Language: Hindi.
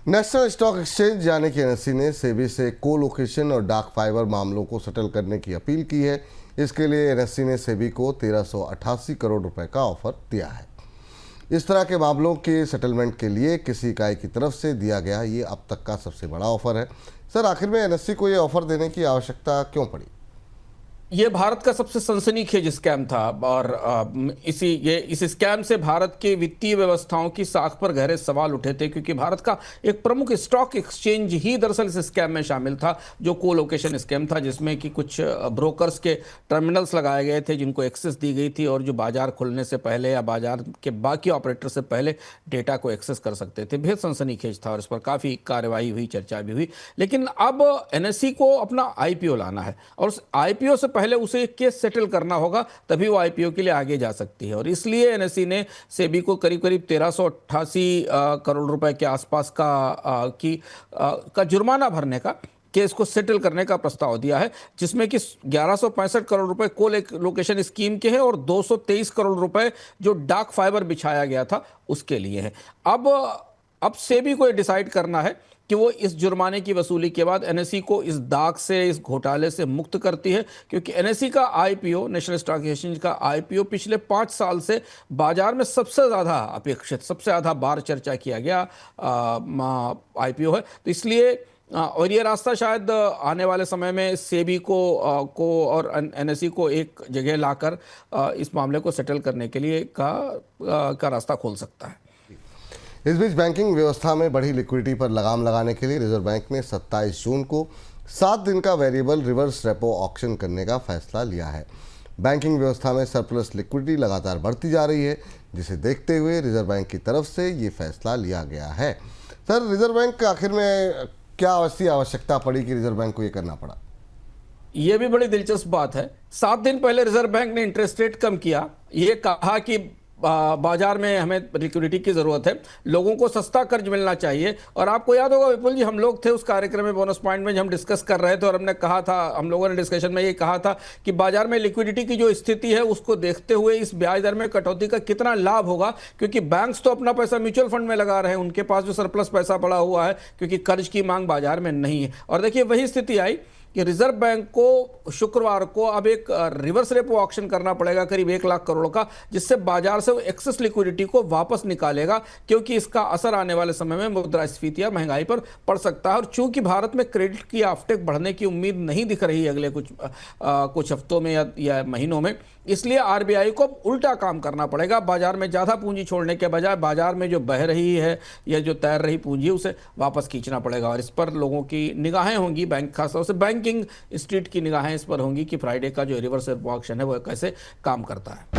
नेशनल स्टॉक एक्सचेंज यानी कि एनएसई ने सेबी से को लोकेशन और डार्क फाइबर मामलों को सेटल करने की अपील की है। इसके लिए एनएसई ने सेबी को 1388 करोड़ रुपए का ऑफर दिया है। इस तरह के मामलों के सेटलमेंट के लिए किसी इकाई की तरफ से दिया गया ये अब तक का सबसे बड़ा ऑफर है। सर, आखिर में एनएसई को ये ऑफर देने की आवश्यकता क्यों पड़ी? ये भारत का सबसे सनसनीखेज स्कैम था और इस स्कैम से भारत के वित्तीय व्यवस्थाओं की साख पर गहरे सवाल उठे थे, क्योंकि भारत का एक प्रमुख स्टॉक एक्सचेंज ही दरअसल इस स्कैम में शामिल था, जो को लोकेशन स्कैम था, जिसमें कि कुछ ब्रोकर्स के टर्मिनल्स लगाए गए थे जिनको एक्सेस दी गई थी और जो बाजार खुलने से पहले या बाजार के बाकी ऑपरेटर से पहले डेटा को एक्सेस कर सकते थे। बेहद सनसनीखेज था और इस पर काफ़ी कार्रवाई हुई, चर्चा भी हुई। लेकिन अब एनएसई को अपना आईपीओ लाना है और उस आईपीओ से पहले उसे केस सेटल करना होगा, तभी वो आईपीओ के लिए आगे जा सकती है। और इसलिए एनएसई ने सेबी को करीब 1388 करोड़ रुपए के आसपास का जुर्माना भरने का, केस को सेटल करने का प्रस्ताव दिया है, जिसमें कि 1165 करोड़ रुपए को लोकेशन स्कीम के हैं और 223 करोड़ रुपए जो डार्क फाइबर बिछाया गया था उसके लिए है। अब सेबी को डिसाइड करना है कि वो इस जुर्माने की वसूली के बाद एनएसई को इस दाग से, इस घोटाले से मुक्त करती है, क्योंकि एनएसई का आईपीओ, नेशनल स्टॉक एक्सचेंज का आईपीओ पिछले 5 साल से बाजार में सबसे ज़्यादा अपेक्षित, सबसे ज़्यादा बार चर्चा किया गया आईपीओ है। तो इसलिए और ये रास्ता शायद आने वाले समय में सेबी को और एनएसई को एक जगह लाकर इस मामले को सेटल करने के लिए का रास्ता खोल सकता है। इस बीच बैंकिंग व्यवस्था में बढ़ी लिक्विडिटी पर लगाम लगाने के लिए रिजर्व बैंक ने 27 जून को 7 दिन का वेरिएबल रिवर्स रेपो ऑक्शन करने का फैसला लिया है। बैंकिंग व्यवस्था में सरप्लस लिक्विडिटी लगातार बढ़ती जा रही है, जिसे देखते हुए रिजर्व बैंक की तरफ से ये फैसला लिया गया है। सर, रिजर्व बैंक आखिर में क्या ऐसी आवश्यकता पड़ी कि रिजर्व बैंक को ये करना पड़ा? ये भी बड़ी दिलचस्प बात है। 7 दिन पहले रिजर्व बैंक ने इंटरेस्ट रेट कम किया, ये कहा कि बाजार में हमें लिक्विडिटी की जरूरत है, लोगों को सस्ता कर्ज मिलना चाहिए। और आपको याद होगा विपुल जी, हम लोग थे उस कार्यक्रम में, बोनस पॉइंट में, जब हम डिस्कस कर रहे थे और हमने कहा था, हम लोगों ने डिस्कशन में ये कहा था कि बाजार में लिक्विडिटी की जो स्थिति है उसको देखते हुए इस ब्याज दर में कटौती का कितना लाभ होगा, क्योंकि बैंक्स तो अपना पैसा म्यूचुअल फंड में लगा रहे हैं, उनके पास जो सरप्लस पैसा पड़ा हुआ है, क्योंकि कर्ज की मांग बाजार में नहीं है। और देखिए वही स्थिति आई कि रिजर्व बैंक को शुक्रवार को अब एक रिवर्स रेपो ऑक्शन करना पड़ेगा करीब 1 लाख करोड़ का, जिससे बाजार से वो एक्सेस लिक्विडिटी को वापस निकालेगा, क्योंकि इसका असर आने वाले समय में मुद्रास्फीति या महंगाई पर पड़ सकता है। और चूंकि भारत में क्रेडिट की आफ्टेक बढ़ने की उम्मीद नहीं दिख रही है अगले कुछ हफ्तों में या महीनों में, इसलिए आरबीआई को उल्टा काम करना पड़ेगा। बाजार में ज़्यादा पूंजी छोड़ने के बजाय बाजार में जो बह रही है या जो तैर रही पूंजी उसे वापस खींचना पड़ेगा। और इस पर लोगों की निगाहें होंगी, बैंक खासतौर से बैंकिंग स्ट्रीट की निगाहें इस पर होंगी कि फ्राइडे का जो रिवर्स रेपो ऑक्शन है वो कैसे काम करता है।